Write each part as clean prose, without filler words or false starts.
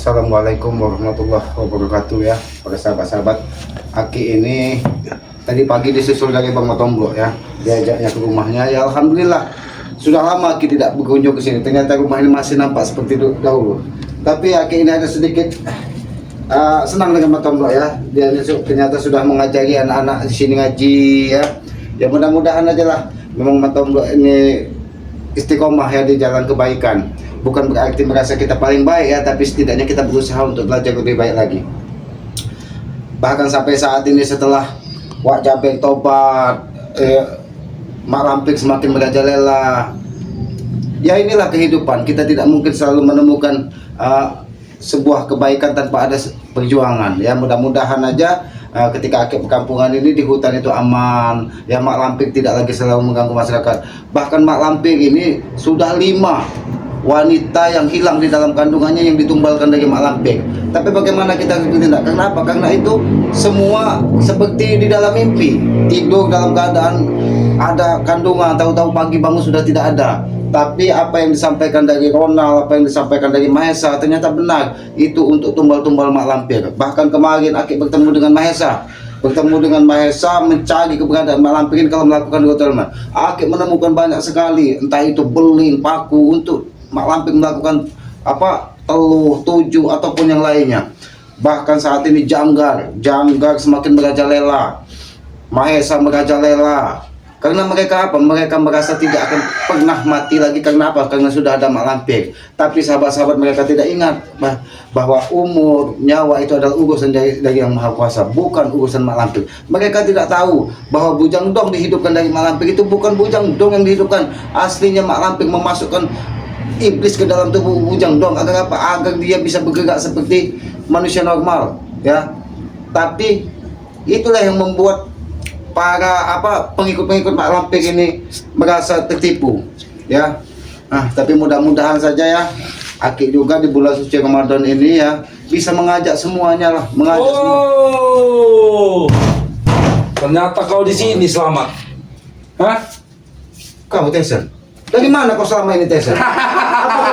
Assalamualaikum warahmatullahi wabarakatuh ya, para sahabat-sahabat. Aki ini tadi pagi disusul dari Bang Matomblo ya, diajaknya ke rumahnya ya. Alhamdulillah sudah lama Aki tidak berkunjung ke sini. Ternyata rumah ini masih nampak seperti dahulu. Tapi Aki ini ada sedikit senang dengan Matomblo ya. Dia ternyata sudah mengajari anak-anak di sini ngaji ya. Ya mudah-mudahan aja lah. Memang Matomblo ini istiqomah ya di jalan kebaikan. Bukan berarti merasa kita paling baik ya, tapi setidaknya kita berusaha untuk belajar lebih baik lagi. Bahkan sampai saat ini setelah Wak Jabeng tobat, Mak Lampik semakin merajalela. Ya inilah kehidupan. Kita tidak mungkin selalu menemukan sebuah kebaikan tanpa ada perjuangan. Ya mudah-mudahan aja ketika akhir perkampungan ini di hutan itu aman. Ya Mak Lampik tidak lagi selalu mengganggu masyarakat. Bahkan Mak Lampik ini sudah 5 wanita yang hilang di dalam kandungannya yang ditumbalkan dari Mak Lampik. Tapi bagaimana kita bertindak? Kenapa? Karena itu semua seperti di dalam mimpi. Tidur dalam keadaan ada kandungan, tahu-tahu pagi bangun sudah tidak ada. Tapi apa yang disampaikan dari Ronald, apa yang disampaikan dari Mahesa ternyata benar. Itu untuk tumbal-tumbal Mak Lampik. Bahkan kemarin Aki bertemu dengan Mahesa. Mencari keberadaan Mak Lampik ini kalau melakukan ritual. Aki menemukan banyak sekali, entah itu beling, paku untuk Mak Lampik melakukan teluh, tujuh ataupun yang lainnya. Bahkan saat ini Janggar semakin merajalela, Mahesa merajalela. Karena mereka Mereka merasa tidak akan pernah mati lagi. Karena apa? Karena sudah ada Mak Lampik. Tapi sahabat-sahabat mereka tidak ingat bahwa umur, nyawa itu adalah urusan dari Yang Maha Kuasa, bukan urusan Mak Lampik. Mereka tidak tahu bahwa Bujang Dong dihidupkan dari Mak Lampik. Itu bukan Bujang Dong yang dihidupkan. Aslinya Mak Lampik memasukkan iblis ke dalam tubuh Bujang Dong agar apa? Agar dia bisa bergerak seperti manusia normal ya. Tapi itulah yang membuat para pengikut-pengikut Mak Lampik ini merasa tertipu ya. Tapi mudah-mudahan saja ya Aki juga di bulan suci Ramadan ini ya bisa mengajak semuanya lah, semua. Ternyata kau di sini selamat. Hah? Kau Tesen? Dari mana kau selama ini Tesen? Apakah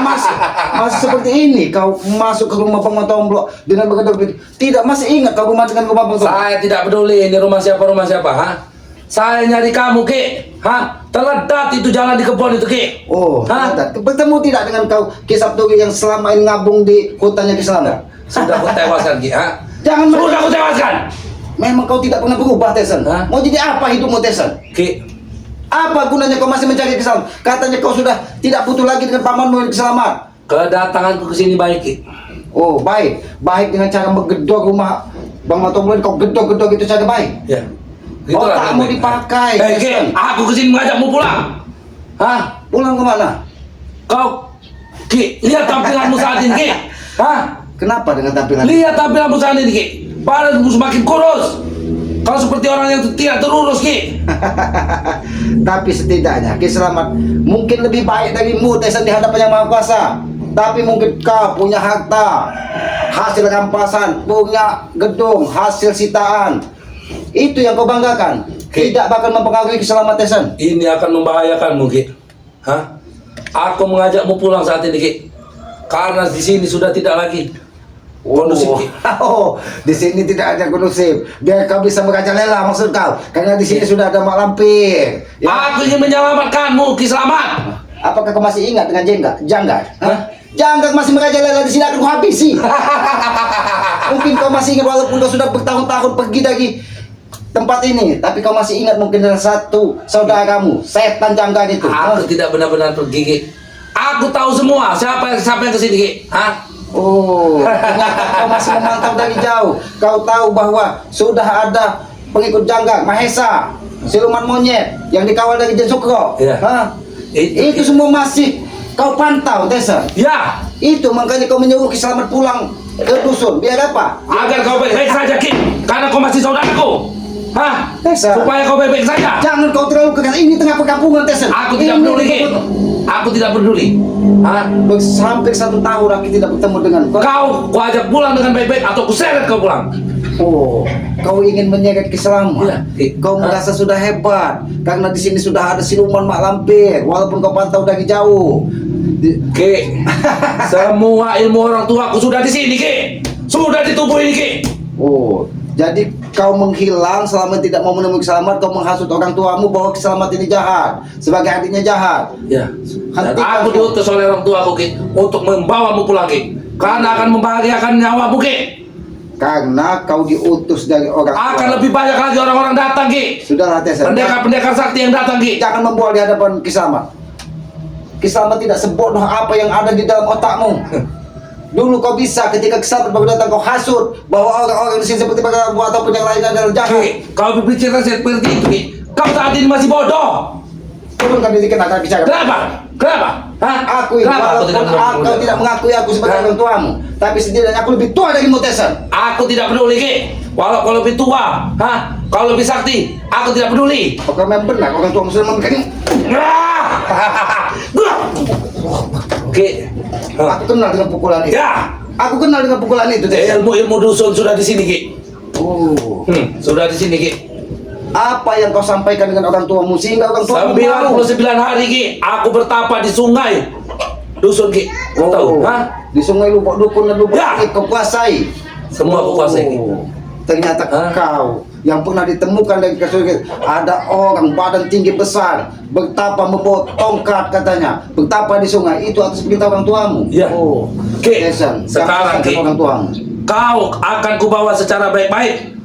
masih seperti ini kau masuk ke rumah Bang Matomblo dengan begitu? Tidak, masih ingat kau rumah dengan rumah Bang Matomblo? Saya tidak peduli ini rumah siapa, ha? Saya nyari kamu, Ki. Terledat itu jalan di kebun itu, Ki. Oh, terledat. Bertemu tidak dengan kau Ki Sabturi yang selama ini ngabung di hutannya Ki Selamat? Sudah aku tewaskan, Ki, Sudah aku tewaskan. Memang kau tidak pernah berubah, Tesen. Mau jadi apa hidupmu, Tesen? Ki, apa gunanya kau masih mencari kesalahan? Katanya kau sudah tidak butuh lagi dengan pamanmu yang selamat. Kedatanganku ke sini baik, Ki. Oh, baik. Baik dengan cara menggedor rumah Bang Matomblo, kau gedor-gedor itu cara baik. Ya. Itulah otakmu dipakai. Ki, aku ke sini mengajakmu pulang. Pulang kemana? Kau, Ki, lihat tampilanmu saat ini, Ki. Kenapa dengan tampilan? Lihat tampilanmu saat ini, Ki. Badanmu semakin kurus. Kau seperti orang yang tidak terurus, Ki. Tapi setidaknya Ki Selamat mungkin lebih baik darimu Tesen di hadapan Yang Maha Kuasa. Tapi mungkin kau punya harta, hasil rampasan, punya gedung, hasil sitaan. Itu yang kau banggakan. Tidak bakal mempengaruhi keselamatan Tesen. Ini akan membahayakanmu, Ki. Aku mengajakmu pulang saat ini, Ki. Karena di sini sudah tidak lagi kondusif, Ki. Di sini tidak ada kondusif. Biar kau bisa merajalela maksud kau. Karena di sini sudah ada Mak Lampik. Ya. Aku ingin menyelamatkanmu, Ki Selamat. Apakah kau masih ingat dengan Janggar? Janggar masih merajalela di sini, akan kuhabisi. Mungkin kau masih ingat walaupun kau sudah bertahun-tahun pergi dari tempat ini, tapi kau masih ingat mungkin dengan satu saudaramu, setan Janggar itu. Aku tidak benar-benar pergi, Ki. Aku tahu semua siapa yang kesini, Ki. Ternyata kau masih memantau dari jauh. Kau tahu bahwa sudah ada pengikut Janggar, Mahesa, siluman monyet yang dikawal dari Jin Sukro. Itu semua masih kau pantau, Tesen. Ya. Itu makanya kau menyuruh Ki Selamat pulang ke dusun. Biar apa? Agar kau baik-baik saja, Ki. Karena kau masih saudaraku. Tesen, supaya kau baik-baik saja. Jangan kau terlalu keras. Ini tengah perkampungan, Tesen. Aku tidak peduli, Ki. Aku tidak peduli. Hampir 1 tahun Aki tidak bertemu dengan kau. Kau ajak pulang dengan baik-baik atau kuseret kau pulang. Kau ingin menyeret Ki Selamat. Ya. Kau merasa sudah hebat karena di sini sudah ada siluman Mak Lampik. Walaupun kau pantau dari jauh, Ki, semua ilmu orang tua aku sudah di sini, Ki. Sudah di tubuh ini, Ki. Oh, jadi kau menghilang selama tidak mau menemui keselamat, kau menghasut orang tuamu bahwa keselamat ini jahat, sebagai adiknya jahat. Ya. Dan Hentikan aku kau. diutus oleh orang tua aku, Ki, untuk membawamu pulang, Ki. Karena akan membahagiakan nyawamu, Ki. Karena kau diutus dari orang tua. Akan lebih banyak lagi orang-orang datang, Ki. Sudahlah Tesan. Pendekar-pendekar sakti yang datang, Ki. Jangan membual di hadapan Kiselamat. Kiselamat tidak sebodoh apa yang ada di dalam otakmu. Dulu kau bisa ketika Kiselamat baru datang kau hasut bahwa orang-orang di sini seperti bagaimana ataupun yang lainnya adalah jahat. Ki, kau berbicara seperti itu, Ki. Kau saat ini masih bodoh. Turunkan diri kita akan bicara. Kenapa? Kenapa? Hah? Akui, Kenapa aku walaupun tidak peduli? kau tidak mengakui aku sebagai Hah? orang tuamu, tapi setidaknya aku lebih tua darimu Tesan. Aku tidak peduli, Ki. Walau kau lebih tua, hah? Kau lebih sakti, aku tidak peduli. Oh, kau memang benar orang tuamu sudah memberikan. Ki, Aku kenal dengan pukulan itu. ya, Aku kenal dengan pukulan itu Tesan. ilmu-ilmu dusun sudah di sini, Ki. Oh. Sudah di sini, Ki. Apa yang kau sampaikan dengan orang tuamu sehingga orang tuamu 99 hari, Ki. Aku bertapa di sungai dusun, Ki. Kau tahu, hah? Di sungai Lubuk Dukun dan Lubuk Ya. Akik kau kuasai. Semua aku kuasai, Ki. Ternyata Hah? kau yang pernah ditemukan dari kasus ada orang badan tinggi besar bertapa membawa tongkat katanya bertapa di sungai itu atas perintah orang tuamu. Ya. Oh, Ki, Tesan, sekarang, jangan Ki. salahkan orang tuamu. Kau akan kubawa secara baik-baik,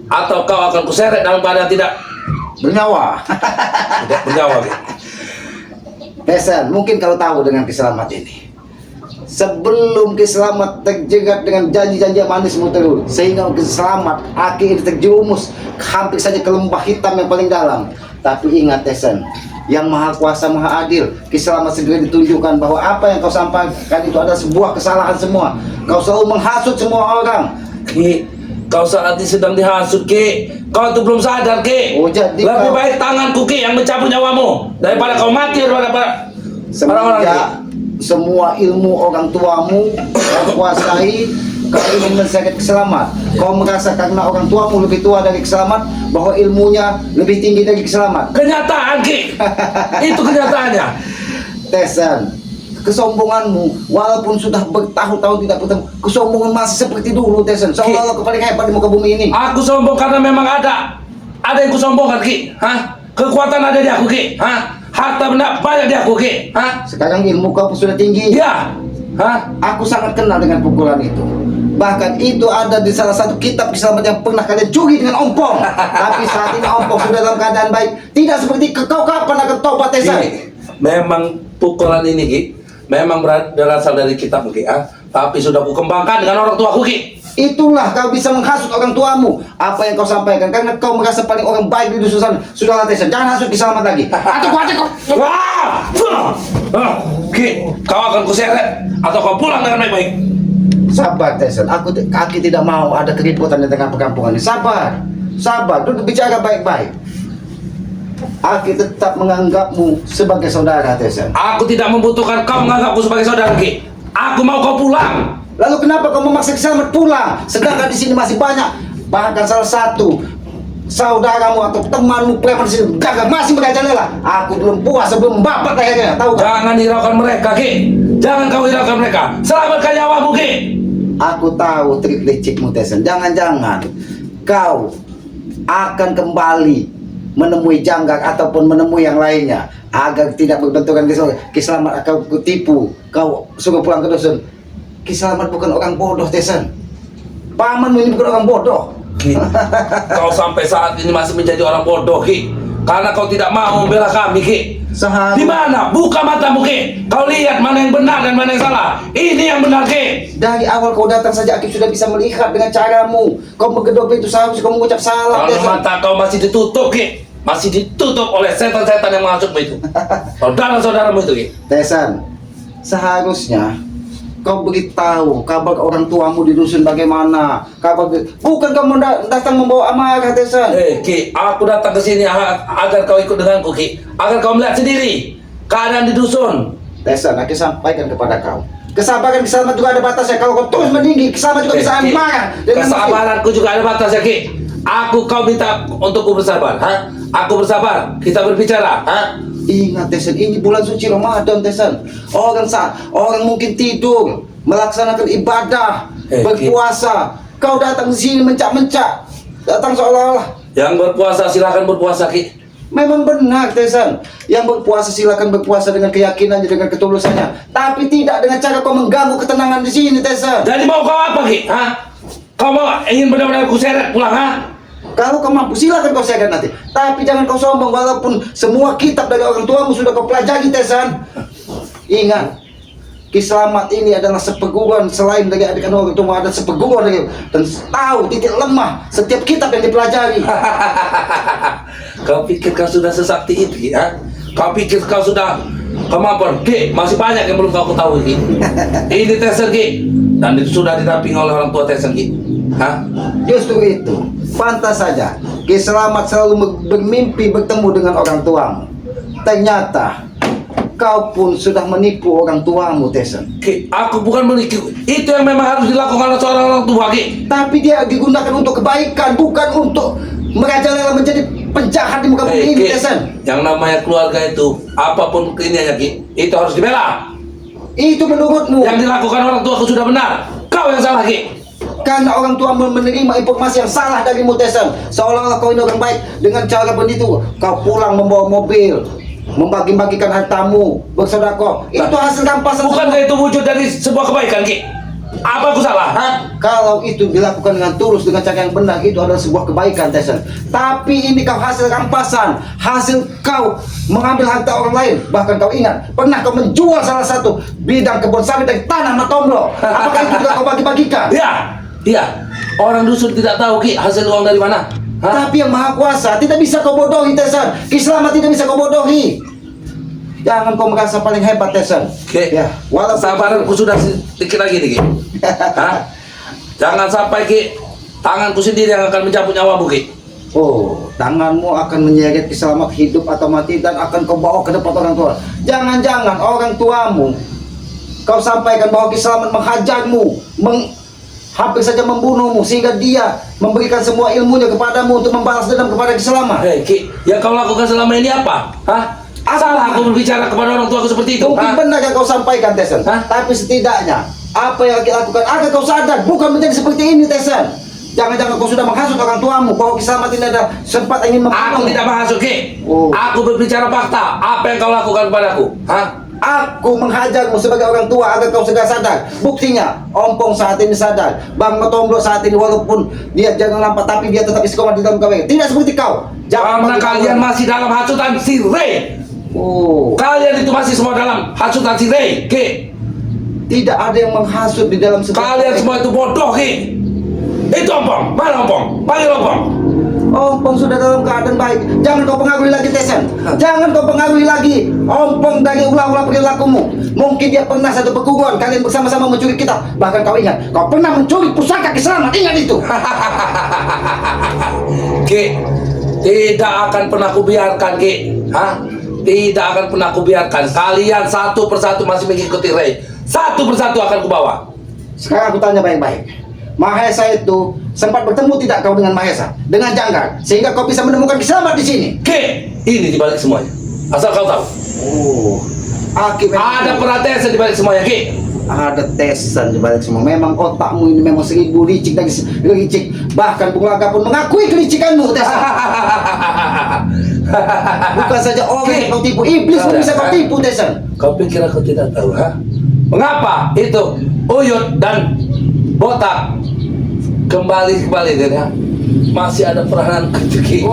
atau kau akan kuseret dalam keadaan tidak Bernyawa. bernyawa, Ki. Tesan, mungkin kau tahu dengan Kiselamat ini. Sebelum Kiselamat terjerat dengan janji-janji manis Muterul, sehingga Kiselamat akhirnya terjerumus hampir saja ke lembah hitam yang paling dalam. Tapi ingat Tesan, yang maha kuasa maha adil, Kiselamat segera ditunjukkan bahwa apa yang kau sampaikan itu adalah sebuah kesalahan semua. Kau selalu menghasut semua orang. Ki, kau saat ini sedang dihasut, Ki. Kau itu belum sadar, Ki. Oh, jadi lebih kau- baik tanganku, Ki, yang mencabut nyawamu daripada kau mati daripada orang-orang, Ki. Semenjak semua ilmu orang tuamu kau kuasai, kau ingin menseret Kiselamat. Kau merasa karena orang tuamu lebih tua dari Kiselamat bahwa ilmunya lebih tinggi dari Kiselamat. Kenyataan, Ki. Itu kenyataannya. Tesan, kesombonganmu walaupun sudah bertahun-tahun tidak bertemu, kesombongan masih seperti dulu Tesan. Seolah-olah kau paling hebat di muka bumi ini. Aku sombong karena memang ada yang kusombongkan, Ki. Hah? Kekuatan ada di aku, Ki. Hah? Harta benda banyak di aku, Ki. Hah? Sekarang ilmu kau pun sudah tinggi. Ya. Hah? Aku sangat kenal dengan pukulan itu. Bahkan itu ada di salah satu kitab Kiselamat yang pernah kalian curi dengan ompong. Tapi saat ini ompong sudah dalam keadaan baik. Tidak seperti kau kapan akan tobat Tesan. Ki, memang pukulan ini, Ki, memang berasal dari kitab, Ki. Tapi sudah kukembangkan dengan orang tuaku, Ki. Itulah kau bisa menghasut orang tuamu. Apa yang kau sampaikan karena kau merasa paling orang baik di dusun sana. Sudahlah Tesan, jangan hasut Kiselamat lagi. Atau kau Wah! Ki, kau akan kuseret atau kau pulang dengan baik-baik. sabar Tesan. Aku tidak mau ada keributan di tengah perkampungan ini. Sabar, sabar. Duduk bicara baik-baik. Aku tetap menganggapmu sebagai saudara Tesan. Aku tidak membutuhkan kau menganggapku sebagai saudara, Ki. Aku mau kau pulang. Lalu kenapa kau memaksa Kiselamat pulang? Sedangkan di sini masih banyak. Bahkan salah satu saudaramu atau temanmu preman di sini gagal masih merajalela. Aku belum puas sebelum bapak akhirnya. Tahu gak? Jangan hiraukan mereka, Ki. Jangan kau hiraukan mereka. Selamatkan nyawamu, Ki. Aku tahu trik licikmu Tesan. Jangan-jangan kau akan kembali menemui Janggar ataupun menemui yang lainnya agar tidak berbenturan Kiselamat akan kutipu. Kau suruh pulang ke dusun. Kiselamat bukan orang bodoh Tesan. Pamanmu ini bukan orang bodoh. Ki, kau sampai saat ini masih menjadi orang bodoh, Ki. Karena kau tidak mau membela kami, Ki. Di mana? Buka matamu, Ki. Kau lihat mana yang benar dan mana yang salah. Ini yang benar, Ki. Dari awal kau datang saja Akif sudah bisa melihat dengan caramu. Kau menggedok itu seharusnya kau mengucap salah. Kalau Tesan. mata kau masih ditutup, Ki. Masih ditutup oleh setan-setan yang menghasutmu itu. Saudara-saudaramu itu, Ki. Tesan, seharusnya kau beritahu kabar orang tuamu di dusun bagaimana. Bukan kau datang membawa amarah Tesan. Ki, aku datang ke sini agar kau ikut denganku, Ki. Agar kau melihat sendiri keadaan di dusun. Tesan, aku sampaikan kepada kau. Kesabaran Kiselamat juga ada batasnya. Kalau kau terus meninggi, Kiselamat juga bisa Ki, marah. Dengan kesabaranku juga ada batasnya, Ki. Kau minta untukku bersabar, ha? Aku bersabar, kita berbicara, ha? Ingat Tesan, ini bulan suci Ramadan Tesan. Orang mungkin tidur, melaksanakan ibadah, berpuasa. Kau datang di sini mencak-mencak, datang seolah-olah. Yang berpuasa silakan berpuasa Ki. Memang benar Tesan, yang berpuasa silakan berpuasa dengan keyakinannya, dengan ketulusannya, tapi tidak dengan cara kau mengganggu ketenangan di sini Tesan. Jadi mau kau apa Ki? Kau mau ingin benar-benar ku seret pulang Kalau kau mampu silakan kau seret nanti, tapi jangan kau sombong walaupun semua kitab dari orang tuamu sudah kau pelajari Tesan. Ingat, Ki Slamet ini adalah seperguruan selain dari adik orang tua, ada seperguruan dari dan tahu titik lemah setiap kitab yang dipelajari. Kau pikir kau sudah sesakti itu Ki? Kau pikir kau sudah kemampuan Ki? Masih banyak yang belum kau tahu Ki. Ini Tesan Ki, dan itu sudah didampingi oleh orang tua Tesan Ki. Justru itu, pantas saja Ki Slamet selalu bermimpi bertemu dengan orang tuamu. Ternyata kau pun sudah menipu orang tuamu Tesan. Ki, aku bukan menipu. Itu yang memang harus dilakukan oleh seorang orang tua Ki. Tapi dia digunakan untuk kebaikan, bukan untuk merajalela menjadi penjahat di muka bumi ini Tesan. Yang namanya keluarga itu, apapun ininya Ki, itu harus dibela. Itu menurutmu? Yang dilakukan orang tua sudah benar. Kau yang salah Ki. Karena orang tua menerima informasi yang salah darimu Tesan, seolah-olah kau ini orang baik. Dengan cara begitu kau pulang membawa mobil, membagi-bagikan hartamu, bersedekah. Itu hasil rampasan. Bukankah itu wujud dari sebuah kebaikan Ki? Apa aku salah? Kalau itu dilakukan dengan tulus, dengan cara yang benar, itu adalah sebuah kebaikan Tesan. Tapi ini kau hasil rampasan, hasil kau mengambil harta orang lain. Bahkan kau ingat, pernah kau menjual salah satu bidang kebun sawit dari tanah Matomblo. Apakah itu juga kau bagi-bagikan? Iya. Orang dusun tidak tahu Ki hasil uang dari mana. Tapi yang Maha Kuasa tidak bisa kau bodohi Tesan. Ki Slamet tidak bisa kau bodohi. Jangan kau merasa paling hebat Tesan. Ki, Ya, walaupun sabaranku sudah sedikit lagi nih Ki. Jangan sampai Ki, tanganku sendiri yang akan mencabut nyawamu Ki. Oh, tanganmu akan menyeret Ki Slamet hidup atau mati dan akan kau bawa ke depan orang tua. Jangan-jangan orang tuamu kau sampaikan bahwa Ki Slamet menghajarmu, hampir saja membunuhmu, sehingga dia memberikan semua ilmunya kepadamu untuk membalas dendam kepada Ki Slamet. Hei Ki, yang kau lakukan selama ini apa? Salah aku berbicara kepada orang tuaku seperti itu. Mungkin benar yang kau sampaikan Tesan, tapi setidaknya apa yang Ki lakukan agar kau sadar bukan menjadi seperti ini Tesan. Jangan-jangan kau sudah menghasut orang tuamu bahwa Ki Slamet ini ada sempat ingin membunuhmu. Aku tidak menghasut Ki. Oh. Aku berbicara fakta. Apa yang kau lakukan kepadaku? Aku menghajarmu sebagai orang tua agar kau segera sadar. Buktinya, Ompong saat ini sadar, Bang Matomblo saat ini walaupun dia jangan nampak tapi dia tetap istiqomah di dalam kebaikan. Tidak seperti kau. Karena kalian masih dalam hasutan si Ray. Kalian itu masih semua dalam hasutan si Ray, Ki. Tidak ada yang menghasut di dalam kalian semua itu bodoh, Ki. Itu Ompong. Mana Ompong? Panggil Ompong. Ompong sudah dalam keadaan baik. Jangan kau pengaruhi lagi Tesan. Jangan kau pengaruhi lagi Ompong dari ulah-ulah perilakumu. Mungkin dia pernah satu perguruan, kalian bersama-sama mencuri kitab. Bahkan kau ingat, kau pernah mencuri pusaka Ki Slamet. Ingat itu. Ki, tidak akan pernah kubiarkan Ki. Tidak akan pernah kubiarkan. Kalian satu persatu masih mengikuti Ray. Satu persatu akan kubawa. Sekarang aku tanya baik-baik. Mahesa itu sempat bertemu tidak kau dengan Mahesa, dengan Janggar, sehingga kau bisa menemukan Ki Slamet di sini? Ki, ini dibalik semuanya. Asal kau tahu. Ada Tesan dibalik semuanya, Ki. Ada Tesan dibalik semua. Memang otakmu ini memang 1000 licik dari licik. Bahkan Bung Laga pun mengakui kelicikanmu, Tesan. Bukan saja orang yang kau tipu, iblis pun bisa kau tipu, Tesan. Kau pikir aku tidak tahu, Mengapa itu Uyut dan Botak kembali kan, masih ada peranan kecil.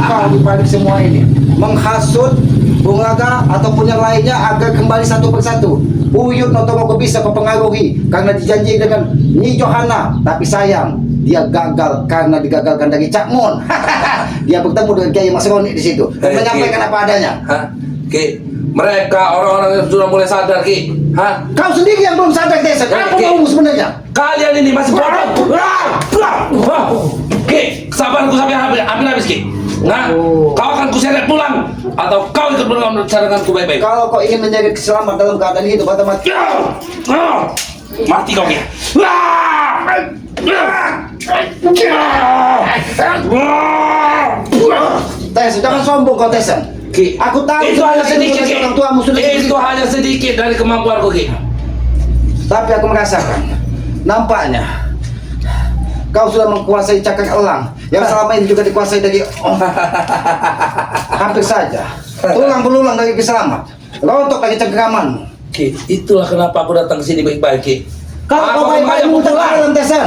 Kau di balik semua ini menghasut Bung Laga ataupun yang lainnya agar kembali satu persatu. Uyut Notomogo bisa mempengaruhi karena dijanji dengan Nyi Johana, tapi sayang dia gagal karena digagalkan dari Cak Mun. Dia bertemu dengan Kiai Mas Roni di situ dan menyampaikan apa adanya. Ki, mereka orang-orang yang sudah mulai sadar, Ki. Kau sendiri yang belum sadar, Tesan. Apa maumu sebenarnya? Kalian ini masih bodoh. Ki, kesabaranku sampai habis, Ki. Kau akan kuseret pulang atau kau ikut mencarikanku baik-baik. Kalau kau ingin menjaga Ki Slamet dalam keadaan hidup atau mati, mati kau, Ki. Tesan, jangan sombong kau, Tesan. Ki, Aku tahu itu hanya sedikit, Ki. orang tuamu sudah Itu hanya sedikit dari kemampuanku, Ki. Tapi aku merasakan, nampaknya kau sudah menguasai cakar elang yang selama ini juga dikuasai dari hampir saja. Tulang belulang dari Kiselamat, rontok dari cengkeramanmu. Ki, itulah kenapa aku datang ke sini baik-baik, Ki. Kalau kau Aku baik-baik mengajak muter pulang. dalam tesan.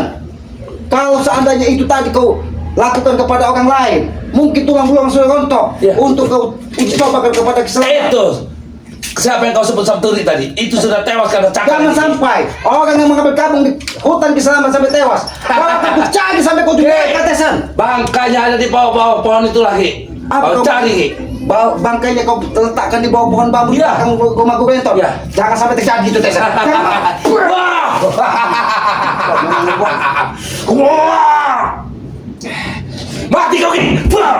Kalau seandainya itu tadi kau lakukan kepada orang lain, mungkin tulang belulang sudah rontok. Ya. Untuk kau cobakan kepada Kiselamat. Itu siapa yang kau sebut Sabturi tadi? Itu sudah tewas karena cakar. Jangan ini. sampai orang yang mengambil kabung di hutan Kiselamat sampai tewas. Kau akan kucari sampai kau juga tesan. Bangkainya ada di bawah-bawah pohon itu lagi. Kau cari, Ki. Bangkainya kau letakkan di bawah pohon bambu di Iya. belakang rumah gue bentor. Iya. Jangan sampai terjadi itu tesan. Wah! Wah! Mati kau, Ki. Wah!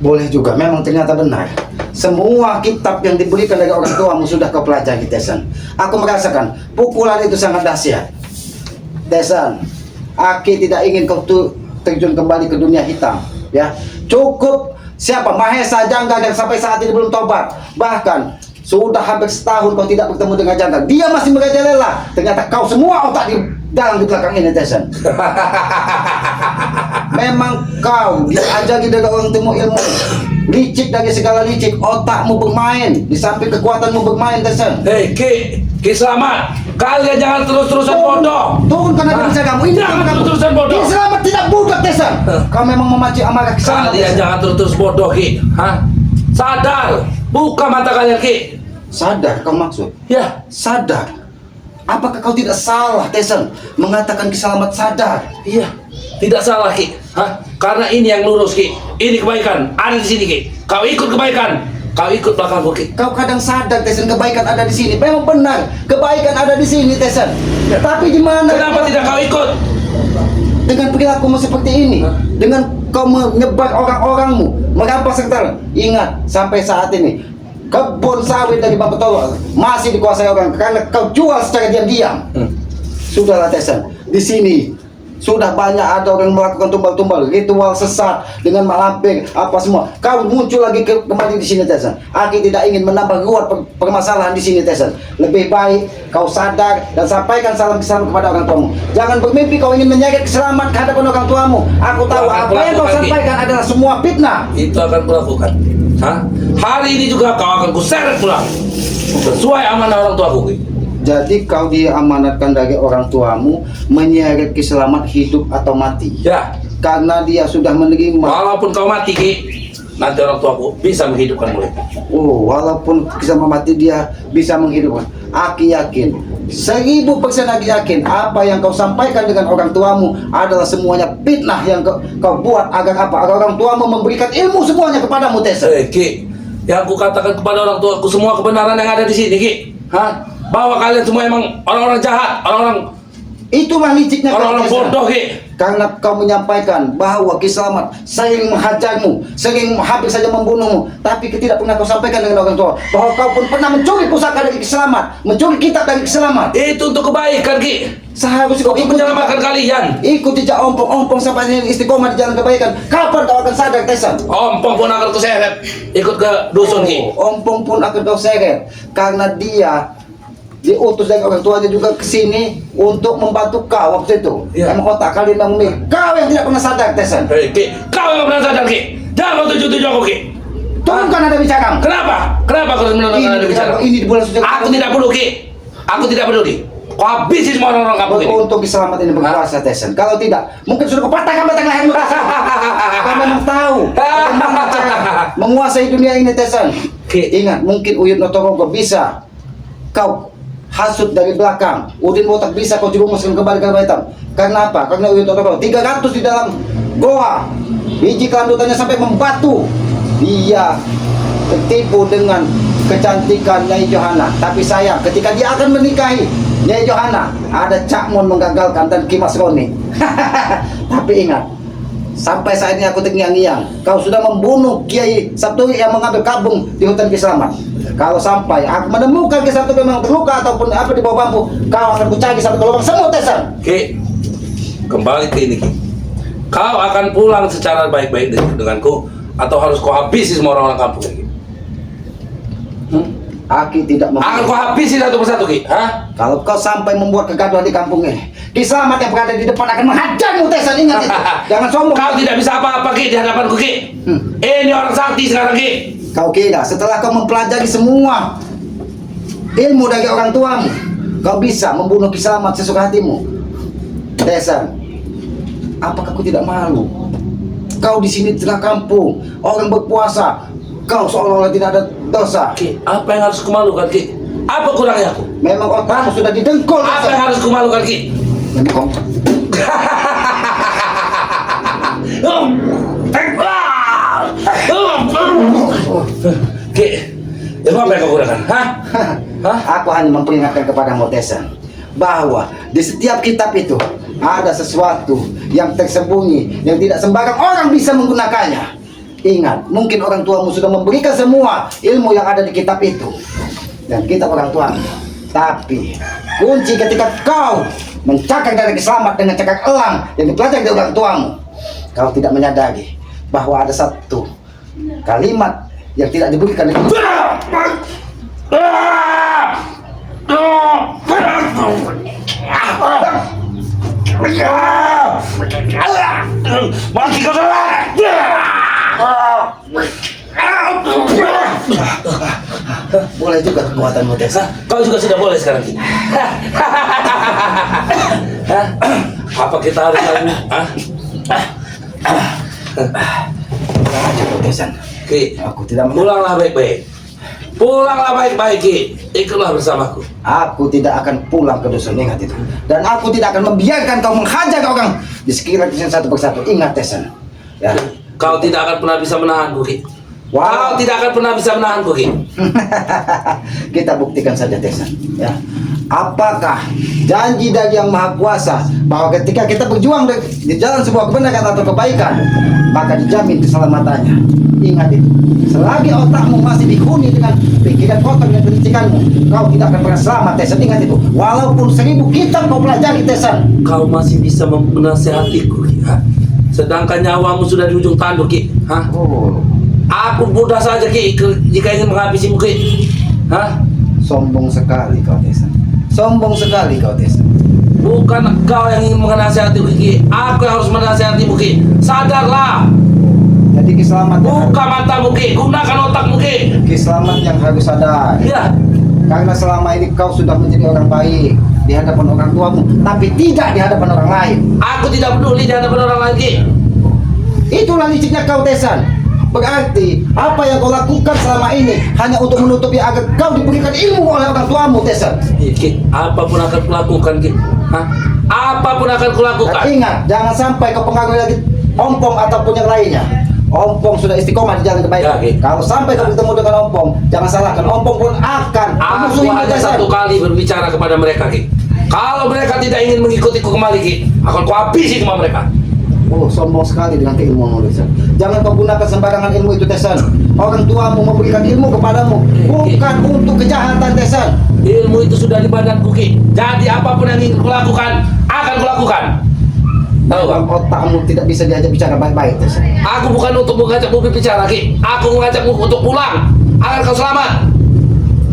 Boleh juga, memang ternyata benar. Semua kitab yang diberikan dari orang tuamu sudah kau pelajari, Tesan. Aku merasakan pukulan itu sangat dahsyat. Tesan, Aki tidak ingin kau terjun kembali ke dunia hitam. Ya, cukup siapa Mahesa Jangga yang sampai saat ini belum tobat. Bahkan sudah hampir setahun kau tidak bertemu dengan Jangga. Dia masih merajalela. Ternyata kau semua otak di dalam di belakang ini, Tesan. Memang kau diajari dari orang temu ilmu, licik dari segala licik, otakmu bermain, di samping kekuatanmu bermain, Tesan. Hei, Ki Selamat, kalian jangan terus-terusan bodoh. Turunkan aja bisa kamu. Ini Jangan kamu. terus-terusan bodoh. Ki Selamat tidak budak, Tesan. Kau memang memancing amarah Ki Selamat, Kalian Tesan. jangan terus bodoh, Ki. Hah? Sadar, buka mata kalian, Ki. Sadar kau maksud? Ya, Sadar. Apakah kau tidak salah, Tesan, mengatakan Ki Selamat sadar? iya. Tidak salah, Ki. Hah? Karena ini yang lurus, Ki. Ini kebaikan. Ada di sini, Ki. Kau ikut kebaikan. Kau ikut belakangku, Ki. Kau kadang sadar, Tesan, kebaikan ada di sini. Memang benar, kebaikan ada di sini, Tesan. Tapi di mana? Kenapa tidak kau ikut? Dengan perilakumu seperti ini, dengan kau menyebar orang-orangmu, merampas sekitar. Ingat, sampai saat ini kebun sawit dari Bapak Tolo masih dikuasai orang karena kau jual secara diam-diam. Sudahlah, Tesan, di sini sudah banyak ada orang yang melakukan tumbal-tumbal, ritual sesat dengan malampir apa semua. Kau muncul lagi kembali di sini, Tesan. Aki tidak ingin menambah ruwet permasalahan di sini, Tesan. Lebih baik kau sadar dan sampaikan salam kesalam kepada orang tuamu. Jangan bermimpi kau ingin menyeret keselamat ke hadapan orang tuamu. Aku tahu Akan apa yang kau kulakukan, Ki. sampaikan adalah semua fitnah. Itu akan kulakukan. Hah? Hari ini juga kau akan kuseret pulang. Sesuai amanah orang tuaku, Ki. Jadi kau diamanatkan dari orang tuamu menyeret keselamat hidup atau mati. Ya, Karena dia sudah menerima. walaupun kau mati, Ki, nanti orang tuaku bisa menghidupkan mulai. Oh, walaupun kisah mati dia bisa menghidupkan. Aki yakin, 1000% Aki yakin apa yang kau sampaikan dengan orang tuamu adalah semuanya fitnah yang kau buat agar apa? Agar orang tuamu memberikan ilmu semuanya kepadamu, Tessa. Ki, yang aku katakan kepada orang tuaku semua kebenaran yang ada di sini, Ki. Hah? Bahwa kalian semua emang orang-orang jahat, orang-orang Itulah liciknya kau, orang-orang Tessa. bodoh, Ki. Karena kau menyampaikan bahwa Ki Selamat sering menghajarmu, sering hampir saja membunuhmu, tapi tidak pernah kau sampaikan dengan orang tua bahwa kau pun pernah mencuri pusaka dari Ki Selamat, mencuri kitab dari Ki Selamat. Itu untuk kebaikan, Ki. Seharusnya kau Untuk menyelamatkan kalian. ikut jejak ompong sampai istiqomah di jalan kebaikan. Kapan kau akan sadar, Tesan? Ompong pun akan kuseret ikut ke dusun, Ki. Ompong pun akan kau seret karena dia diutus dari orang tuanya juga ke sini untuk membantu kau waktu itu. Iya. Emang otak kalian yang unik. Kau yang tidak pernah sadar, Tesan. Hei, Ki, kau yang pernah sadar, Ki. Jangan kau tuju-tuju aku, Ki. Turunkan ada bicara. Kenapa? Kenapa kau harus menurunkan ada bicara? Ini di bulan suci. Aku tidak peduli, Ki. Aku tidak peduli. Kau habisi semua orang-orang kampung ini. Untuk diselamat ini berkuasa, Tesan. Kalau tidak, mungkin sudah kupatahkan batang lehermu. Kau memang tahu bagaimana cara menguasai dunia ini, Tesan. Ki. Ingat, mungkin Uyut Notorogo bisa kau hasut dari belakang. Udin Botak bisa kau juga masukkan kembali ke Hitam. Karena apa? Karena Uyut Notorogo 300 di dalam goa. Biji kelandutannya sampai membatu. Dia tertipu dengan kecantikan Nyai Johana. Tapi sayang, ketika dia akan menikahi Nyai Johana, ada Cak Mon menggagalkan dan Kimas Roni. Tapi ingat, sampai saat ini aku terngiang-ngiang. Kau sudah membunuh Kiai Sabturi yang mengambil kabung di hutan Ki Selamat. Kalau sampai aku menemukan Ki Sabturi memang terluka ataupun apa di bawah bambu, kau akan kucari sampai ke lubang semut, Tesan. Ki, kembali ke ini, Ki. Kau akan pulang secara baik-baik denganku. atau harus kau habisi semua orang-orang kampung ini? Aki tidak Akan kau habisi satu persatu Ki? Hah? Kalau kau sampai membuat kegaduhan di kampung ini, Ki Selamat yang berada di depan akan menghajarmu Tesan, ingat itu. Jangan sombong. Kau tidak bisa apa-apa Ki di hadapanku Ki. Ini orang sakti sekarang Ki. Kau kira setelah kau mempelajari semua ilmu dari orang tuamu, kau bisa membunuh Ki Selamat sesuka hatimu? Tesan, apakah kau tidak malu? Kau di sini di tengah kampung, orang berpuasa, kau seolah-olah tidak ada dosa. Ki, apa yang harus kumalukan Ki? Apa kurangnya aku? Memang otakmu sudah didengkul. Apa yang harus kumalukan Ki? Memang Ki, apa yang kau kurangkan? Hah? Hah? Aku hanya memperingatkan kepadamu Tesan, bahwa di setiap kitab itu ada sesuatu yang tersembunyi yang tidak sembarang orang bisa menggunakannya. Ingat, mungkin orang tuamu sudah memberikan semua ilmu yang ada di kitab itu dan kitab orang tuamu. Tapi kunci ketika kau mencakar dari Ki Selamat dengan cakar elang yang dipelajari dari orang tuamu, kau tidak menyadari bahwa ada satu kalimat yang tidak diberikan di Mati kau salah. Boleh juga kekuatanmu Tesan. Kau juga sudah boleh sekarang Ki. Hah? Apa kita harus lagi? Hah? Pulang aja kau Tesan. Ki, Aku tidak pulanglah baik-baik. Pulanglah baik-baik Ki. Ikutlah bersamaku. Aku tidak akan pulang ke dusun, ingat itu. Dan aku tidak akan membiarkan kau menghajar orang di sekitar dusun satu persatu. Ingat Tesan. Ya. Kau tidak akan pernah bisa menahanku Ki. Wow. Kau tidak akan pernah bisa menahanku Ki. Kita buktikan saja Tesan. Ya. Apakah janji dari Yang Maha Kuasa bahwa ketika kita berjuang di jalan sebuah kebenaran atau kebaikan, maka dijamin keselamatannya. Ingat itu. Selagi otakmu masih dihuni dengan pikiran kotor dan kelicikanmu, kau tidak akan pernah selamat Tesan. Ingat itu. Walaupun 1000 kitab kau pelajari Tesan. Kau masih bisa menasehatiku Ki. Hah? Sedangkan nyawamu sudah di ujung tanduk Ki. Hah? Oh, Aku mudah saja Ki jika ingin menghabisimu Ki. Hah? sombong sekali kau Tesan. Sombong sekali kau Tesan. Bukan kau yang ingin menasehatiku Ki. Aku yang harus menasehatimu Ki. Sadarlah. Jadi Ki Selamat yang Buka matamu Ki. Gunakan otakmu Ki. Ki Selamat yang harus sadar. Ya. Karena selama ini kau sudah menjadi orang baik di hadapan orang tuamu, tapi tidak di hadapan orang lain. Aku tidak peduli di hadapan orang lain Ki. Itulah liciknya kau Tesan. Berarti apa yang kau lakukan selama ini hanya untuk menutupi agar kau diberikan ilmu oleh orang tuamu Tesan. Ki, apapun akan kulakukan Ki. Hah? Apapun akan kulakukan. Dan ingat, jangan sampai kau pengaruhi lagi Ompong ataupun yang lainnya. Ompong sudah istiqomah di jalan kebaikan. Ya, Ki. Kalau sampai kau bertemu dengan Ompong, jangan salahkan Ompong pun akan Aku memusuhi hanya Tesan. satu kali berbicara kepada mereka Ki. Kalau mereka tidak ingin mengikutiku kembali Ki, akan kuhabisi semua mereka. Oh, sombong sekali dengan keilmuanmu Tesan. Jangan kau gunakan sembarangan ilmu itu Tesan. Orang tuamu memberikan ilmu kepadamu bukan untuk kejahatan Tesan. Ilmu itu sudah di badanku Ki. Jadi apapun yang ingin kulakukan, akan kulakukan. Tahu Dalam Bang? otakmu tidak bisa diajak bicara baik-baik Tesan. Aku bukan untuk mengajakmu berbicara Ki. Aku mengajakmu untuk pulang agar kau selamat.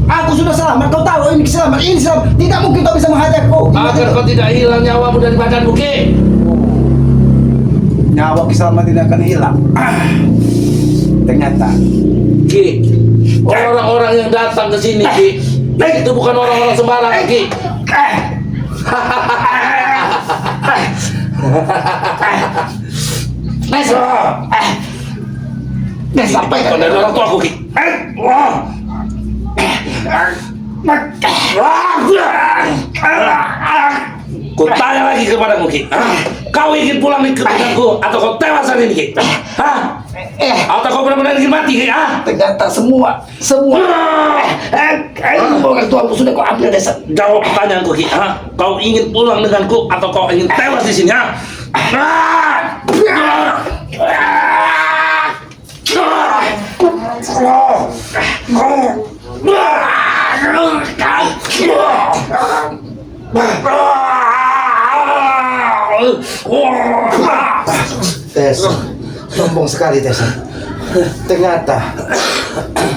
Aku sudah selamat, kau tahu ini selamat, ini selamat. Tidak mungkin kau bisa menghajarku. Ingat Agar itu. kau tidak hilang nyawamu dari badanmu Ki. Nyawa Ki Selamat tidak akan hilang. Ternyata Ki, orang-orang yang datang ke sini Ki, itu bukan orang-orang sembarangan Ki. sampai Kau dari orang tua aku Ki. Ku tanya lagi kepadamu Ki. Kau ingin pulang denganku atau kau tewas hari ini Ki? Hah? Atau kau benar-benar ingin mati Ki? ternyata semua orang tuamu sudah kau ambil Tesan. Jawab pertanyaanku Ki. Kau ingin pulang denganku atau kau ingin tewas di sini? Tesan, sombong sekali Tesan. Ternyata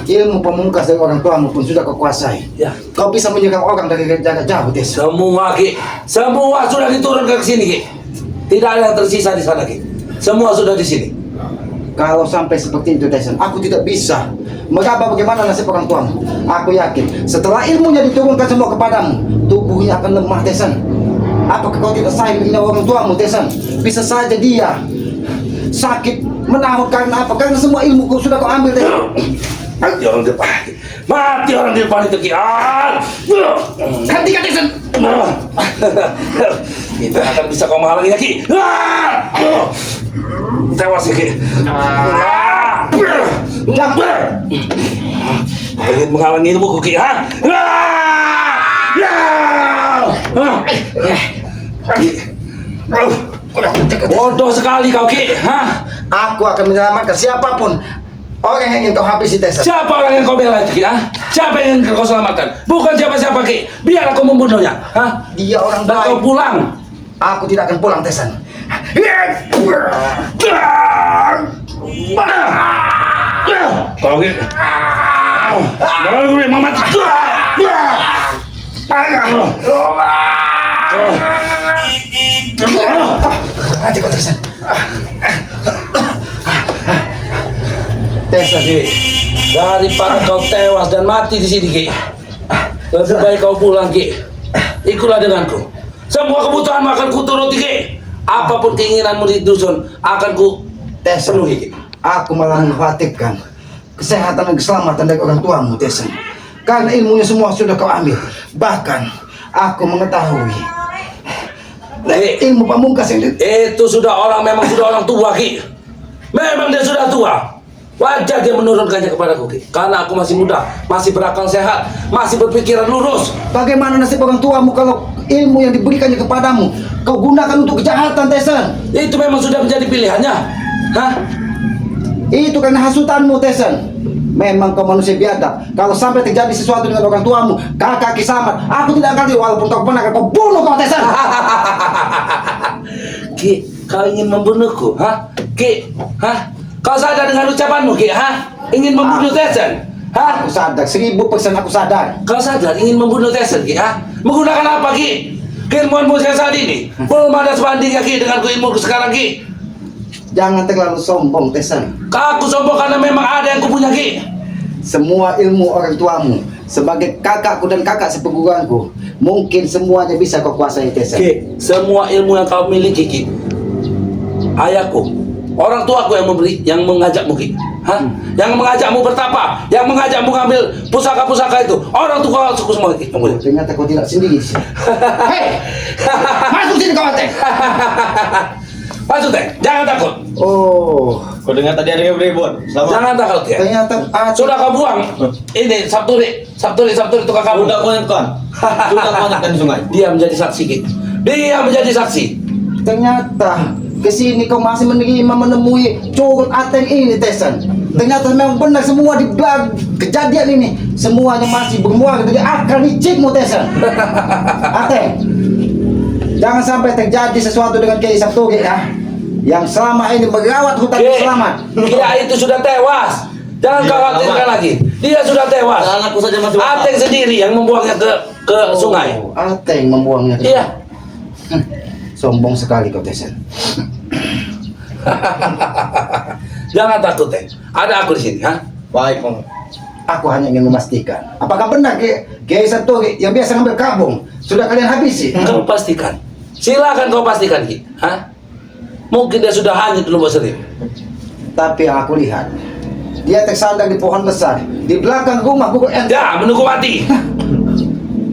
ilmu pamungkas dari orang tuamu pun sudah kau kuasai. Ya. Kau bisa menyerang orang dari jarak jauh, Tesa. Semua Ki, semua sudah diturunkan ke sini Ki. Tidak ada yang tersisa di sana Ki. Semua sudah di sini. Kalau sampai seperti itu, Tesan, aku tidak bisa meraba bagaimana nasib orang tuamu. Aku yakin setelah ilmunya diturunkan semua kepadamu, tubuhnya akan lemah, Tesan. Apakah kau tidak sayang dengan orang tuamu, Tesan? Bisa saja dia sakit menahun karena apa? Karena semua ilmu kau sudah kau ambil, Tesan. Mati orang di depan. Mati orang di depan itu Ki. Hentikan, Tesan. Kita akan bisa kau menghalanginya Ki. Tewas ya Ki. Ingin menghalangi ilmuku Ki, ha? Bodoh sekali kau Ki, ha? Aku akan menyelamatkan siapapun orang yang ingin kau habisi, Tesan. Siapa orang yang kau bela itu Ki, ha? Siapa yang ingin kau selamatkan? Bukan siapa-siapa Ki. Biar aku membunuhnya, ha? Dia orang Dan kau baik. pulang. Aku tidak akan pulang, Tesan. Kau Ki. Gue mau mati. Mati kau, Tesan. Tesa Ki, daripada kau tewas dan mati di sini Ki, lebih baik kau pulang Ki. Ikutlah denganku. Semua kebutuhan akan kuturuti Ki. Apapun keinginanmu di dusun akan ku Tesan, penuhi Ki. aku malah mengkhawatirkan kesehatan dan keselamatan dari orang tuamu, Tesan. Karena ilmunya semua sudah kau ambil. Bahkan aku mengetahui ilmu pamungkas yang Itu memang sudah orang tua Ki. Memang dia sudah tua. Wajar dia menurunkannya kepadaku Ki. Karena aku masih muda, masih berakal sehat, masih berpikiran lurus. Bagaimana nasib orang tuamu kalau ilmu yang diberikannya kepadamu kau gunakan untuk kejahatan, Tesan? Itu memang sudah menjadi pilihannya. Hah? Itu karena hasutanmu, Tesan. Memang kau manusia biadab. Kalau sampai terjadi sesuatu dengan orang tuamu, kakak Kisamat, aku tidak akan walaupun kau pernah kau bunuh kau, Tesan. Ki, kau ingin membunuhku, ha? Ki, ha? Kau sadar dengan ucapanmu, Ki, ha? Ingin membunuh Tesan, ha? Aku sadar, 1000% aku sadar. Kau sadar ingin membunuh Tesan, Ki, ha? Menggunakan apa, Ki? Keilmuanmu yang saat ini belum ada sebandingnya, Ki, dengan ilmuku sekarang, Ki. Jangan terlalu sombong, Tesan. Aku sombong karena memang ada yang kupunya, Ki. Semua ilmu orang tuamu sebagai kakakku dan kakak seperguruanku, mungkin semuanya bisa kau kuasai, Tesan. Ki, semua ilmu yang kau miliki, Ki, ayahku, orang tuaku yang mengajakmu Ki, hah? Yang mengajakmu bertapa, yang mengajakmu ngambil pusaka-pusaka itu, orang tua aku semua Ki. Ternyata kau tidak sendiri sih. Hei, masuk sini kau, Teh. Masuk Teh, jangan takut. Oh, Kau dengar tadi ada yang ribut. Selamat. Jangan takut ya. ternyata Sudah kau buang. Ini Sabturi itu kakakmu. Sudah kau nyetkan. Sudah kau nyetkan di sungai. Dia menjadi saksi Ki. Dia menjadi saksi. Ternyata kesini kau masih menemui curut Ateng ini, Tesan. Ternyata memang benar semua di belakang kejadian ini semuanya masih bermuara dari akal licikmu, Tesan. Ateng, jangan sampai terjadi sesuatu dengan Kiai Sabturi ya, yang selama ini merawat hutan selamat. Dia itu sudah tewas. Jangan Dia khawatirkan selamat. lagi. Dia sudah tewas. Anakku saja masih wakaf. Ateng sendiri yang membuangnya ke sungai. Oh, Ateng membuangnya. Iya. Sombong sekali kau, Tesan. Jangan takut, Teh. Ada aku di sini, ha? Baik, Bang. Aku hanya ingin memastikan, apakah benar Kiai Sabturi yang biasa ngambil kabung sudah kalian habisi? Kau pastikan. Silakan kau pastikan, Ki. Ha? Mungkin dia sudah hanyut dulu Serif. Tapi yang aku lihat, dia tersandar di pohon besar di belakang rumah guru ente. Ya, menunggu mati.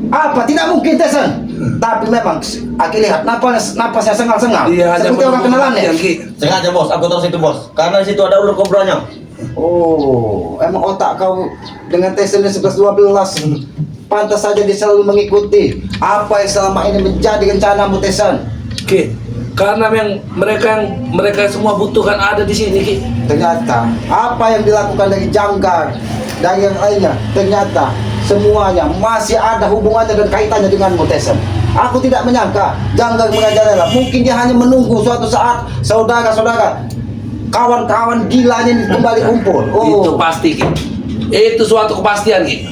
Apa? Tidak mungkin, Tesan. Tapi memang aku lihat napasnya sengal-sengal. Dia hanya Seperti orang kenalan ya. Ki. Sengaja, Bos. Aku tahu situ, Bos. Karena di situ ada ular kobranya. Oh, emang otak kau dengan Tesan 11-12. Pantas saja dia selalu mengikuti apa yang selama ini menjadi rencanamu, Tesan. Ki, karena mereka semua butuhkan ada di sini, Ki. Ternyata apa yang dilakukan dari Janggar dan yang lainnya, ternyata semuanya masih ada hubungannya dan kaitannya denganmu, Tesan. Aku tidak menyangka Janggar mengajarnya. Mungkin dia hanya menunggu suatu saat saudara-saudara kawan-kawan gilanya ini kembali kumpul. Itu pasti Ki. Itu suatu kepastian Ki.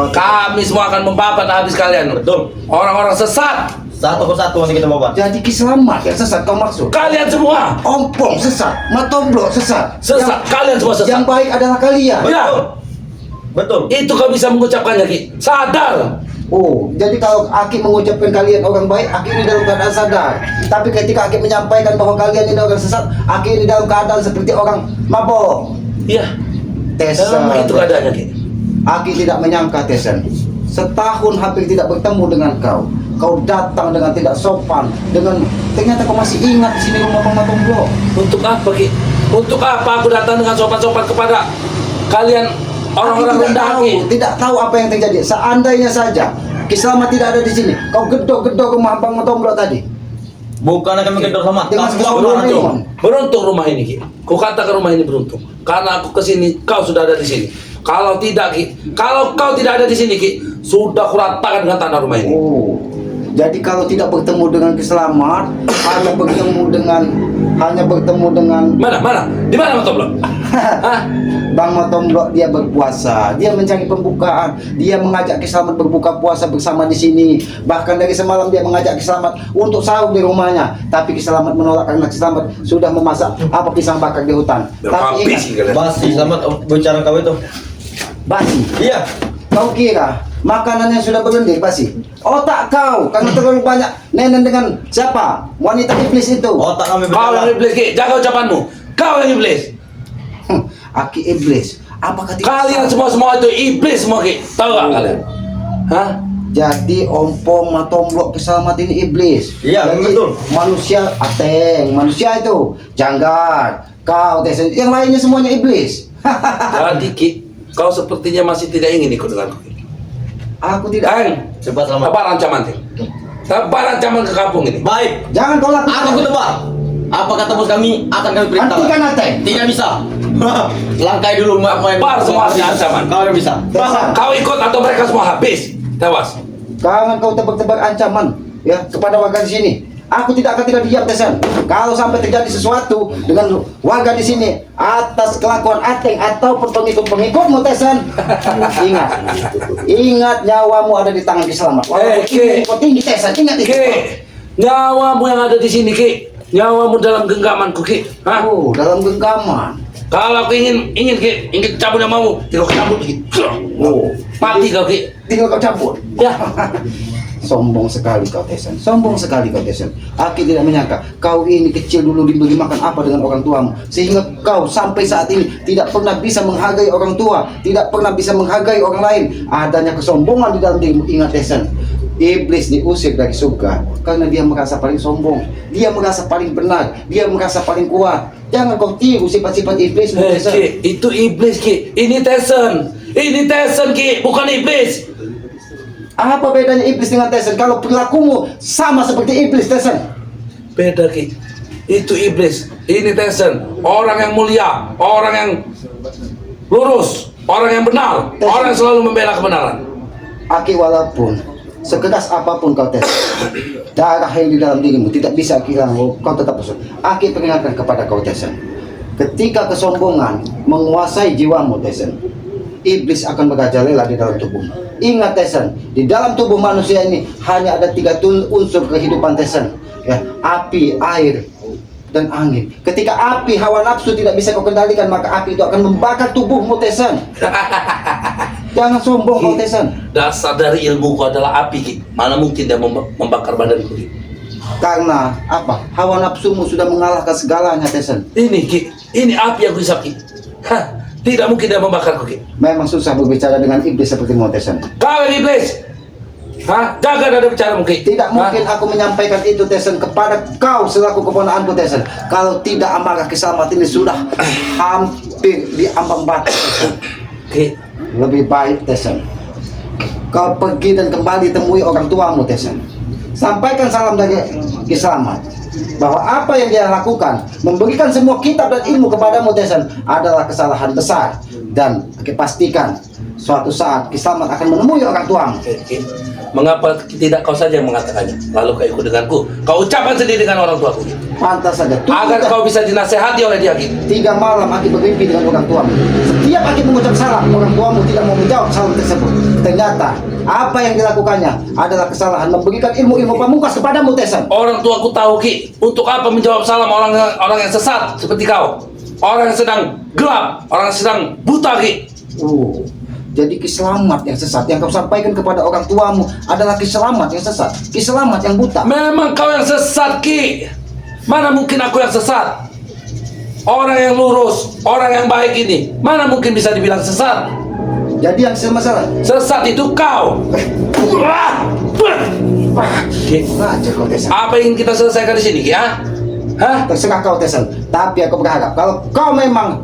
Kami semua akan membabat habis kalian. Betul. Orang-orang sesat. Satu persatu masih kita bawa. Jadi Ki Selamat yang sesat kau maksud? Kalian semua Ompong sesat, Matomblo sesat. sesat. Kalian semua sesat. Yang baik adalah kalian. Ya, Betul. itu kau bisa mengucapkannya Ki. Sadar. Oh, jadi kalau Aki mengucapkan kalian orang baik, Aki ini dalam keadaan sadar. Tapi ketika Aki menyampaikan bahwa kalian ini orang sesat, Aki ini dalam keadaan seperti orang mabok. Iya. Tesen. Sama itu keadaannya Ki. Aki tidak menyangka Tesen. Setahun hampir tidak bertemu dengan kau. Kau datang dengan tidak sopan, dengan ternyata kau masih ingat di sini rumah Bang Matomblo. Untuk apa Ki? Untuk apa aku datang dengan sopan-sopan kepada kalian orang-orang Aki rendah Ki? tidak tahu apa yang terjadi. Seandainya saja Ki Selamat tidak ada di sini, kau gedor-gedor rumah Bang Matomblo tadi. Bukan akan menggedor sama. Dengan Kamu kesalahan beruntung. Raymond. Beruntung rumah ini Ki. Ku katakan rumah ini beruntung. Karena aku kesini, kau sudah ada di sini. Kalau tidak Ki, kalau kau tidak ada di sini Ki, sudah kuratakan dengan tanah rumah ini. Oh, jadi kalau tidak bertemu dengan Ki Selamat, hanya bertemu dengan Mana? Di mana Matomblo? Hah? Bang Matomblo dia berpuasa, dia mencari pembukaan, dia mengajak Ki Selamat berbuka puasa bersama di sini. Bahkan dari semalam dia mengajak Ki Selamat untuk sahur di rumahnya, tapi Ki Selamat menolak karena Ki Selamat sudah memasak apa pisang bakar di hutan. Tapi Habis Ki kalian. Basi, selamat bicara kau itu. basi, Iya. kau kira makanan yang sudah berlendir basi? Otak kau, karena terlalu banyak nenen dengan siapa? Wanita iblis itu. Otak kami Kau yang berjalan. iblis Ki, jaga ucapanmu. Kau yang iblis. Aki iblis. Apakah tidak Kalian salah? semua itu iblis semua Ki. Tahu gak kalian? Hah? Jadi Ompong Matomblo Ki Selamat ini iblis. Iya, Jadi, betul. Manusia ateng, manusia itu janggar. Kau Tesen, yang lainnya semuanya iblis. Jadi Ki, kau sepertinya masih tidak ingin ikut denganku Ki. Aku tidak. Eng, Cepat selamat. apa ancaman Ki? Apa ancaman ke kampung ini? Baik. Jangan kau lakukan. Aku tebak. Apa kata bos kami akan kami perintahkan. Hentikan ateng. Tidak bisa. Langkai dulu apa yang Bar semua ancaman. Kau yang bisa. Tesen, Kau ikut atau mereka semua habis? Tewas. jangan kau tebak-tebak ancaman ya kepada warga di sini. Aku tidak akan tidak diam Tesen. Kalau sampai terjadi sesuatu dengan warga di sini atas kelakuan ateng ataupun pengikut-pengikutmu Tesen, ingat nyawamu ada di tangan Ki Selamat. Walaupun Ki. kau tinggi Tesen, ingat itu. Ki, nyawamu yang ada di sini Ki. Nyawamu dalam genggamanku Ki. Hah? Oh, dalam genggaman. Kalau aku ingin Ki, ingin cabut namamu, tinggal kau cabut Ki. Oh, Mati kau Ki. tinggal kau cabut. Ya. Sombong sekali kau Tesen. Sombong sekali kau Tesen. Aki tidak menyangka kau ini kecil dulu diberi makan apa dengan orang tuamu, sehingga kau sampai saat ini tidak pernah bisa menghargai orang tua, tidak pernah bisa menghargai orang lain. Adanya kesombongan di dalam dirimu. Ingat Tesen, iblis diusir dari surga karena dia merasa paling sombong, dia merasa paling benar, dia merasa paling kuat. Jangan kau tiru sifat-sifat iblis. Ki, itu iblis Ki. Ini Tesen Ki, bukan iblis. Apa bedanya iblis dengan Tesen kalau perilakumu sama seperti iblis Tesen? Beda Ki. Itu iblis. Ini Tesen. Orang yang mulia, orang yang lurus, orang yang benar, orang yang selalu membela kebenaran. Aki, walaupun sekeras apapun kau Tesen, darah yang di dalam dirimu tidak bisa hilang, kau tetap bersyukur. Aki peringatkan kepada kau Tesen, ketika kesombongan menguasai jiwamu Tesen, iblis akan merajalela di dalam tubuhmu. Ingat Tesen, di dalam tubuh manusia ini hanya ada 3 unsur kehidupan Tesen, ya, api, air, dan angin. Ketika api hawa nafsu tidak bisa kau kendalikan, maka api itu akan membakar tubuhmu Tesen. Jangan sombong kau Tesen. Dasar dari ilmuku adalah api Ki. Mana mungkin dia membakar badanku Ki. Karena apa? Hawa nafsumu sudah mengalahkan segalanya Tesen. Ini Ki, ini api yang kuhisap Ki. Hah, tidak mungkin dia membakarku Ki. Memang susah berbicara dengan iblis seperti Tesen. Kau yang iblis. Hah, jaga nada bicaramu Ki. Tidak mungkin aku menyampaikan itu Tesen kepada kau selaku keponakanku Tesen. Kalau tidak amarah Ki Selamat ini sudah hampir di ambang batas Tesen. Ki, Lebih baik Tesen, kau pergi dan kembali temui orang tuamu Tesen. Sampaikan salam dari Ki Selamat. bahwa apa yang dia lakukan, memberikan semua kitab dan ilmu kepadamu Tesan, adalah kesalahan besar. Dan pastikan suatu saat Kislamat akan menemui orang tuamu. Mengapa tidak kau saja yang mengatakannya? Lalu kau ikut denganku. Kau ucapkan sendiri dengan orang tuaku. Pantas saja. Agar kau bisa dinasehati oleh dia Ki. 3 malam Aki bermimpi dengan orang tuamu. Setiap Aki mengucap salam, orang tuamu tidak mau menjawab salam tersebut. Ternyata apa yang dilakukannya adalah kesalahan, memberikan ilmu-ilmu pamungkas kepadamu Tesan. Orang tuaku tahu Ki, untuk apa menjawab salam orang yang sesat seperti kau. Orang yang sedang gelap, orang yang sedang buta Ki. Jadi Kislamat yang sesat yang kau sampaikan kepada orang tuamu adalah Kislamat yang sesat, Kislamat yang buta. Memang kau yang sesat Ki. Mana mungkin aku yang sesat? Orang yang lurus, orang yang baik ini, mana mungkin bisa dibilang sesat? Jadi yang masalah Sesat itu kau. Ki, aja kau Tesan. apa yang kita selesaikan di sini Ki? Hah? Terserah kau Tesan. Tapi aku berharap kalau kau memang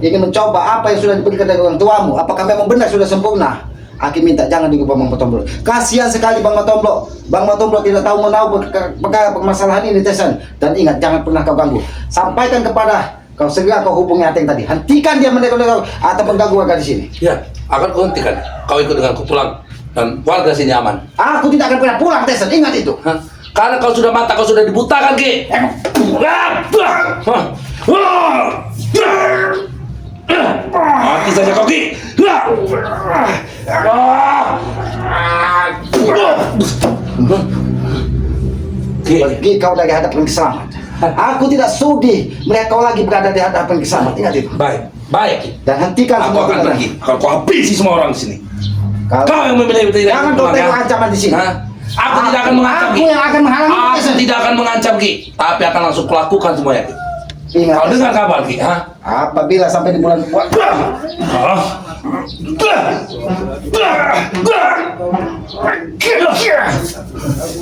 ingin mencoba apa yang sudah diberikan dari orang tuamu, apakah memang benar sudah sempurna, Aki minta jangan digubah Bang Matomblo. Kasihan sekali Bang Matomblo. Bang Matomblo tidak tahu menahu perkara permasalahan ini Tesan. Dan ingat, jangan pernah kau ganggu. Sampaikan kepada kau segera kau hubungi Ateng tadi. Hentikan dia menegak-negak atau mengganggu warga di sini. Ya, akan kau hentikan. Kau ikut denganku pulang dan warga sini aman. Aku tidak akan pernah pulang Tesan. Ingat itu. Hah? Karena kau sudah mata, kau sudah dibutakan Ki. Mati saja kau Ki. Ki, Pergi kau dari hadapan Kislamat. Aku tidak sudi melihat kau lagi berada di hadapan Kislamat. Ingat itu. baik, baik Ki. Dan hentikan Aku semua akan tindakan. pergi. Akan kau habisi semua orang di sini. Kalau- Kau yang memilih tidak Jangan ikut kau pulang, tengok ya? ancaman di sini. Hah? Aku tidak akan mengancam Aku Ki. yang akan menghalangi Aku Tesan. tidak akan mengancam Ki, tapi akan langsung kulakukan semuanya Ki. Ingat. Kau Tesan. dengar kabar Ki? Hah? Apabila sampai di bulan puasa,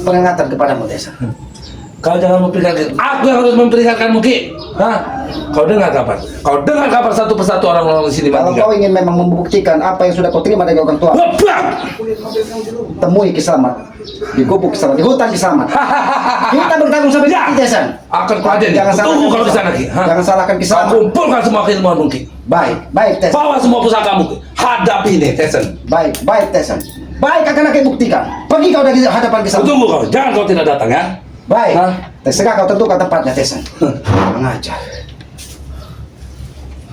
peringatan kepadamu Tesan. Kau jangan memperingatkan. Aku yang harus memperingatkanmu Ki. Hah? Kau dengar kabar? Kau dengar kabar satu persatu orang-orang di sini Kalau mati. kau ingin memang membuktikan apa yang sudah kau terima dari orang tua, temui Kislamat di gubuk Kislamat, di hutan Kislamat. Kita bertanggung sampai Ya. mati Tesan. Akan kau ada. Jangan Tunggu salahkan kau di sana Kislamat. Ki. Hah? Jangan salahkan Kau Kislamat. kumpulkan semua keilmuanmu Ki. Baik, baik Tesan. Bawa semua pusakamu Ki. Hadapi ini Tesan. Baik, baik Tesan. Baik akan aku buktikan. Pergi kau dari hadapan Kislamat. Tunggu kau. Jangan kau tidak datang ya. Baik. Hah? Terserah kau tentukan tempatnya Tesan. Mengajar.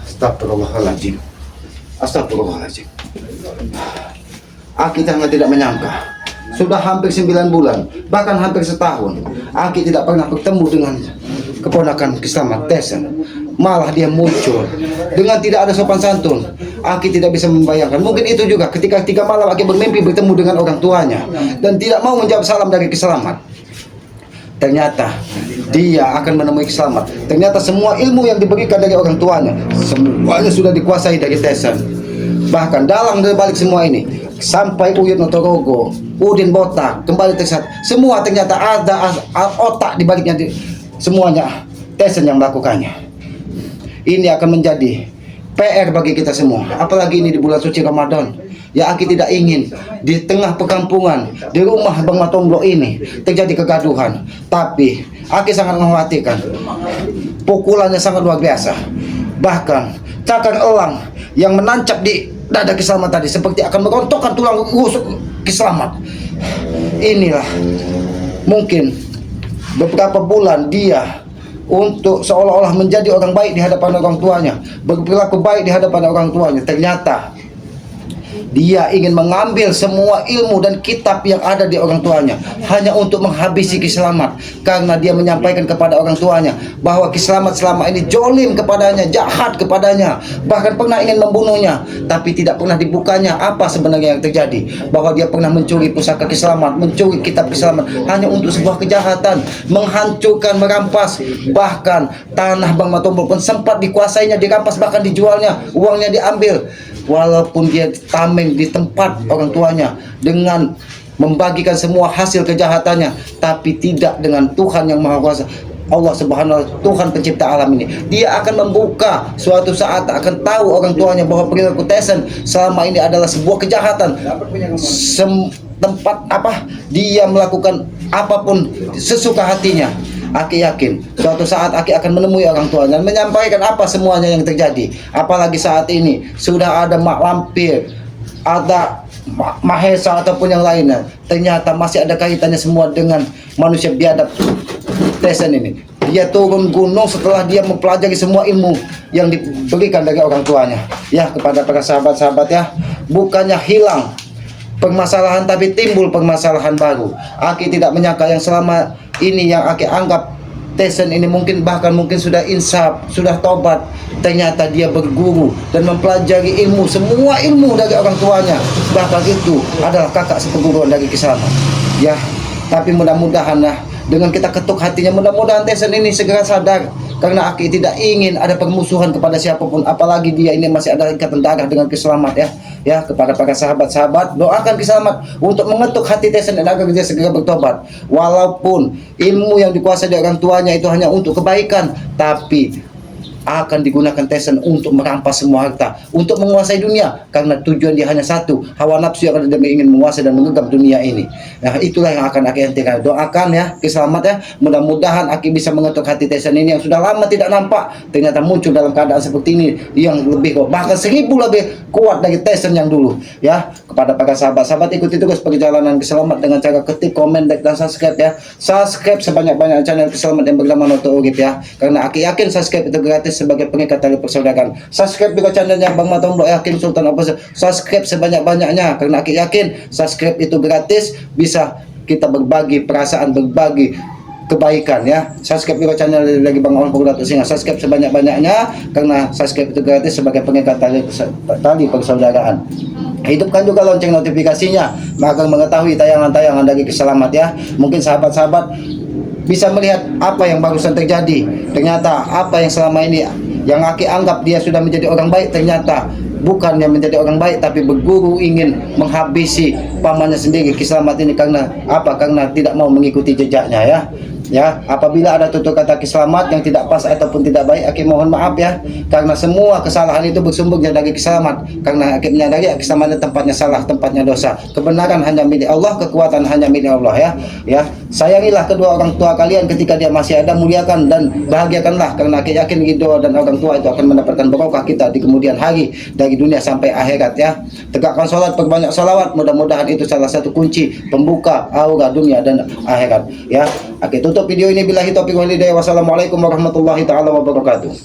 Astagfirullahaladzim. Astagfirullahaladzim. Aki sangat tidak menyangka. Sudah hampir 9 bulan, bahkan hampir setahun, Aki tidak pernah bertemu dengan keponakan Kislamat Tesan. Malah dia muncul dengan tidak ada sopan santun. Aki tidak bisa membayangkan. Mungkin itu juga ketika 3 malam Aki bermimpi bertemu dengan orang tuanya dan tidak mau menjawab salam dari Kislamat. Ternyata dia akan menemui Kislamat. Ternyata semua ilmu yang diberikan dari orang tuanya semuanya sudah dikuasai dari Tesan. Bahkan dalam dari balik semua ini sampai Uyut Notorogo, Udin Botak, kembali tersesat, semua ternyata ada otak di baliknya. Semuanya Tesan yang melakukannya. Ini akan menjadi PR bagi kita semua, apalagi ini di bulan suci Ramadan. Ya Aki tidak ingin di tengah perkampungan, di rumah Bang Matomblo ini terjadi kegaduhan. Tapi Aki sangat mengkhawatirkan. Pukulannya sangat luar biasa. Bahkan cakar elang yang menancap di dada Kislamat tadi seperti akan merontokkan tulang rusuk Kislamat. Inilah mungkin beberapa bulan dia untuk seolah-olah menjadi orang baik di hadapan orang tuanya, berperilaku baik di hadapan orang tuanya. Ternyata dia ingin mengambil semua ilmu dan kitab yang ada di orang tuanya hanya untuk menghabisi Kislamat, karena dia menyampaikan kepada orang tuanya bahwa Kislamat selama ini jolim kepadanya, jahat kepadanya, bahkan pernah ingin membunuhnya, tapi tidak pernah dibukanya apa sebenarnya yang terjadi, bahwa dia pernah mencuri pusaka Kislamat, mencuri kitab Kislamat hanya untuk sebuah kejahatan, menghancurkan, merampas, bahkan tanah Bang Matomblo pun sempat dikuasainya, dirampas, bahkan dijualnya, uangnya diambil. Walaupun dia tameng di tempat orang tuanya dengan membagikan semua hasil kejahatannya, tapi tidak dengan Tuhan yang Maha Kuasa, Allah Subhanahu wa Ta'ala, Tuhan pencipta alam ini. Dia akan membuka suatu saat, akan tahu orang tuanya bahwa perilaku Tesan selama ini adalah sebuah kejahatan. Tempat apa dia melakukan apapun sesuka hatinya. Aki yakin suatu saat Aki akan menemui orang tuanya dan menyampaikan apa semuanya yang terjadi. Apalagi saat ini sudah ada mak lampir, ada Mahesa ataupun yang lainnya, ternyata masih ada kaitannya semua dengan manusia biadab Tesen ini. Dia turun gunung setelah dia mempelajari semua ilmu yang diberikan dari orang tuanya. Ya, kepada para sahabat-sahabat ya, bukannya hilang permasalahan tapi timbul permasalahan baru. Aki tidak menyangka yang selama ini yang Aki anggap Tesen ini bahkan mungkin sudah insaf, sudah tobat, ternyata dia berguru dan mempelajari ilmu, semua ilmu dari orang tuanya, bahkan itu adalah kakak seperguruan dari Kisama. Ya, tapi mudah-mudahan dengan kita ketuk hatinya, mudah-mudahan Tesen ini segera sadar, karena Aki tidak ingin ada permusuhan kepada siapapun, apalagi dia ini masih ada ikatan darah dengan Kiselamat ya. Ya, kepada para sahabat-sahabat, doakan Kiselamat untuk mengetuk hati Tesen dan agar dia segera bertobat. Walaupun ilmu yang dikuasai dari orang tuanya itu hanya untuk kebaikan, tapi akan digunakan Tesen untuk merampas semua harta, untuk menguasai dunia, karena tujuan dia hanya satu, hawa nafsu yang ada dia ingin menguasai dan menggengam dunia ini. Nah, itulah yang akan Aki hentikan. Doakan ya Kiselamat ya, mudah-mudahan Aki bisa mengetuk hati Tesen ini yang sudah lama tidak nampak, ternyata muncul dalam keadaan seperti ini yang lebih bahkan 1000 lebih kuat dari Tesen yang dulu ya. Kepada para sahabat-sahabat, ikuti terus perjalanan Kiselamat dengan cara ketik, komen, like, dan subscribe ya. Subscribe sebanyak-banyak channel Kiselamat yang bernama Noto Urip ya, karena Aki yakin subscribe itu gratis sebagai pengikat tali persaudaraan. Subscribe juga channelnya Bang Matomblo Yakin Sultan Official. Subscribe sebanyak-banyaknya karena Aki yakin subscribe itu gratis, bisa kita berbagi perasaan, berbagi kebaikan ya. Subscribe juga channel lagi Bang Onpok Datuk Singa. Subscribe sebanyak-banyaknya karena subscribe itu gratis sebagai pengikat tali persaudaraan. Hidupkan juga lonceng notifikasinya agar mengetahui tayangan-tayangan dari Kiselamat ya. Mungkin sahabat-sahabat bisa melihat apa yang barusan terjadi. Ternyata apa yang selama ini yang Aki anggap dia sudah menjadi orang baik, ternyata bukan yang menjadi orang baik, tapi berguru ingin menghabisi pamannya sendiri Kiselamat ini karena apa? Karena tidak mau mengikuti jejaknya ya. Ya, apabila ada tutur kata Kiselamat yang tidak pas ataupun tidak baik, Aki mohon maaf ya, karena semua kesalahan itu bersumber dari Kiselamat. Karena Aki menyadari Kiselamat tempatnya salah, tempatnya dosa. Kebenaran hanya milik Allah, kekuatan hanya milik Allah ya. Ya, sayangilah kedua orang tua kalian ketika dia masih ada, muliakan dan bahagiakanlah, karena Aki yakin ridho dan orang tua itu akan mendapatkan barokah kita di kemudian hari dari dunia sampai akhirat ya. Tegakkan sholat, perbanyak salawat, mudah-mudahan itu salah satu kunci pembuka aura dunia dan akhirat ya. Aki tutup video ini, billahi taufiq wal hidayah. Wassalamualaikum warahmatullahi taala wabarakatuh.